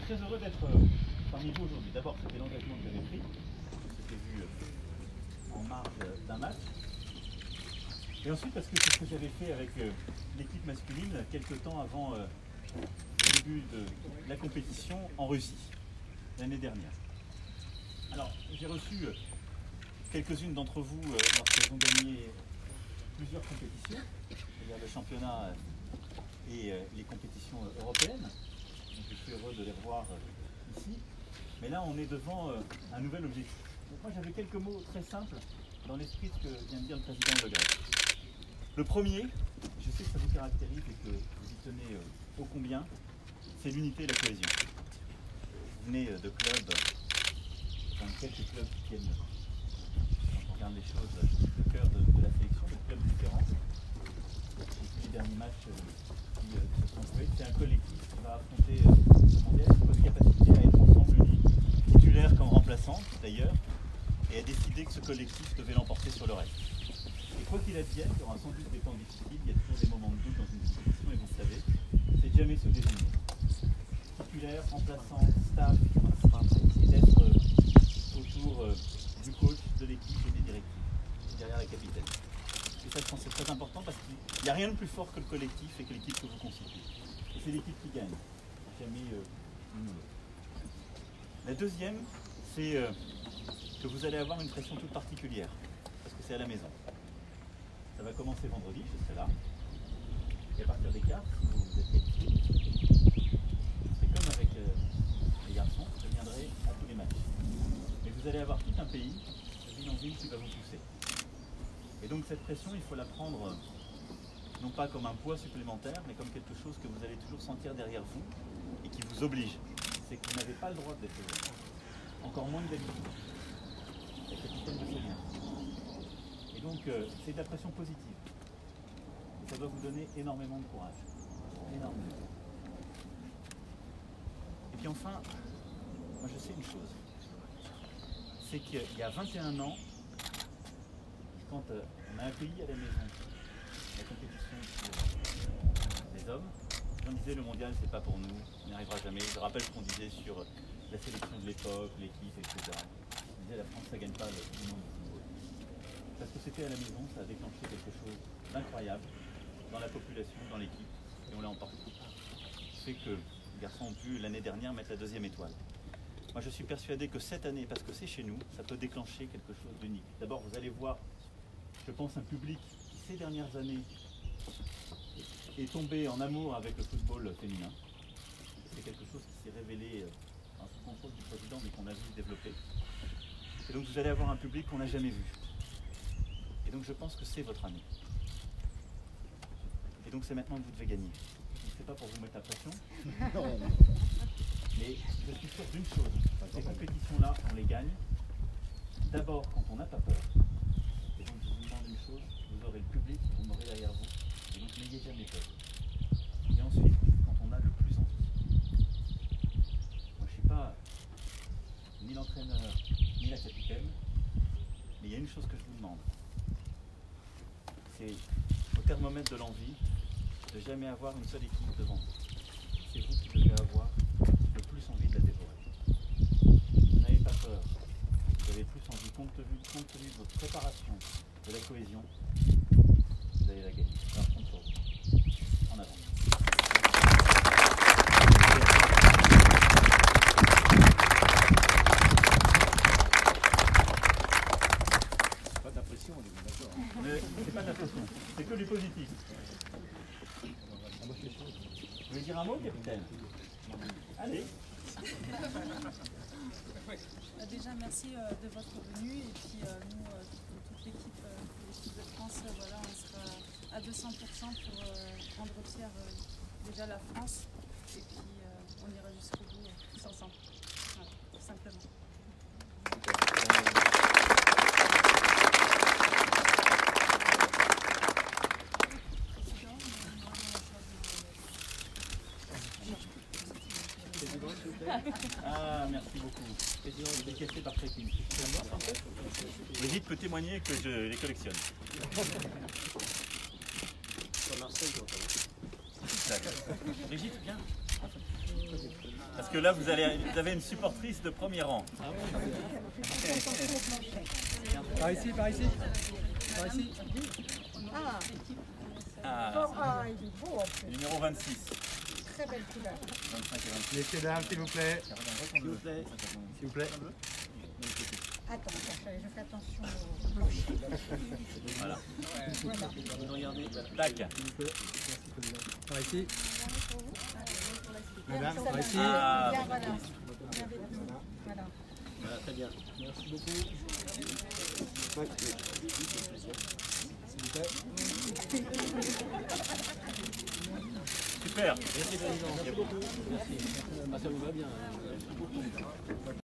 très heureux d'être parmi vous aujourd'hui. D'abord, c'était l'engagement que j'avais pris. C'était vu en marge d'un match. Et ensuite, parce que c'est ce que j'avais fait avec l'équipe masculine quelques temps avant le début de la compétition en Russie, l'année dernière. Alors, j'ai reçu quelques-unes d'entre vous lorsqu'elles ont gagné plusieurs compétitions, c'est-à-dire le championnat et les compétitions européennes. Donc, je suis heureux de les revoir ici. Mais là, on est devant un nouvel objectif. Donc, moi, j'avais quelques mots très simples dans l'esprit de ce que vient de dire le président Le Gret. Le premier, je sais que ça vous caractérise et que vous y tenez ô combien, c'est l'unité et la cohésion. Vous venez de clubs, quelques clubs qui tiennent, quand on regarde les choses, le cœur de la sélection, des clubs différents. Les derniers matchs qui se sont joués, c'est un collectif qui va affronter le mondial, qui a une capacité à être ensemble unis, titulaire comme remplaçant d'ailleurs, et a décidé que ce collectif devait l'emporter sur le reste. Et quoi qu'il advienne, il y aura sans doute des temps difficiles, il y a toujours des moments de doute dans une compétition, et vous le savez, c'est de jamais se désigner. Titulaire, remplaçant, staff, et d'être autour du coach, de l'équipe et des directives, derrière la capitaine. Et ça, je pense que c'est très important parce qu'il n'y a rien de plus fort que le collectif et que l'équipe que vous constituez. Et c'est l'équipe qui gagne, jamais l'une ou l'autre. La deuxième, c'est que vous allez avoir une pression toute particulière, parce que c'est à la maison. Ça va commencer vendredi, je serai là. Et à partir des quarts, si vous êtes qualifiés, c'est comme avec les garçons, je viendrai à tous les matchs. Mais vous allez avoir tout un pays, de ville en ville, qui va vous pousser. Et donc cette pression, il faut la prendre non pas comme un poids supplémentaire, mais comme quelque chose que vous allez toujours sentir derrière vous et qui vous oblige. C'est que vous n'avez pas le droit d'être heureux. Encore moins que d'habitude. La capitaine de sait bien. Et donc c'est de la pression positive. Et ça doit vous donner énormément de courage. Énormément. Et puis enfin, moi je sais une chose. C'est qu'il y a 21 ans, quand on a accueilli à la maison la compétition pour les hommes, on disait le mondial c'est pas pour nous, on n'y arrivera jamais. Je rappelle ce qu'on disait sur la sélection de l'époque, l'équipe, etc. On disait la France ça gagne pas le monde du football. Parce que c'était à la maison, ça a déclenché quelque chose d'incroyable dans la population, dans l'équipe, et on l'a emporté. C'est que les garçons ont pu l'année dernière mettre la deuxième étoile. Moi je suis persuadé que cette année, parce que c'est chez nous, ça peut déclencher quelque chose d'unique. D'abord vous allez voir, je pense, un public qui ces dernières années est tombé en amour avec le football féminin. C'est quelque chose qui s'est révélé sous contrôle du président mais qu'on a vu se développer. Et donc vous allez avoir un public qu'on n'a jamais vu. Et donc je pense que c'est votre année. Et donc c'est maintenant que vous devez gagner. Ce n'est pas pour vous mettre la pression. Non. Mais je suis sûr d'une chose, ces compétitions-là, on les gagne d'abord quand on n'a pas peur. Et donc je vous demande une chose, vous aurez le public, vous m'aurez derrière vous, et donc n'ayez jamais peur. Et ensuite, quand on a le plus envie. Moi je ne suis pas ni l'entraîneur, ni la capitaine, mais il y a une chose que je vous demande. C'est au thermomètre de l'envie, de jamais avoir une seule équipe devant vous. C'est vous qui devez avoir le plus envie de la dévorer. N'ayez pas peur. Vous avez plus envie, compte tenu de votre préparation, de la cohésion, vous allez la gagner. Alors, je compte sur vous. En avant. C'est pas de la pression, on est d'accord. C'est pas de la pression, c'est que du positif. Vous voulez dire un mot, capitaine? Allez. Déjà, merci de votre venue. Et puis, nous, toute l'équipe de France, voilà, on sera à 200% pour rendre fière déjà la France. Et puis, on ira jusqu'au bout tous ensemble. Voilà, tout simplement. Ah, merci beaucoup. Décaissé par Fréquine. Brigitte peut témoigner que je les collectionne. Brigitte, viens. Parce que là, vous avez une supportrice de premier rang. Par ici, par ici. Par ici. Ah, il est beau en plus. numéro 26. Très belle couleur. 25 et 26. Messieurs, dames, s'il vous plaît. S'il vous plaît. S'il vous plaît. Attends, je fais attention au clocher. Voilà. Voilà. Regardez. Tac. Par ici. Madame, Madame, par ici. Ah. Bien, voilà. Bien avec nous. Voilà. Voilà, très bien. Merci beaucoup. Super. Merci, président. Merci beaucoup. Merci. Ça vous va bien.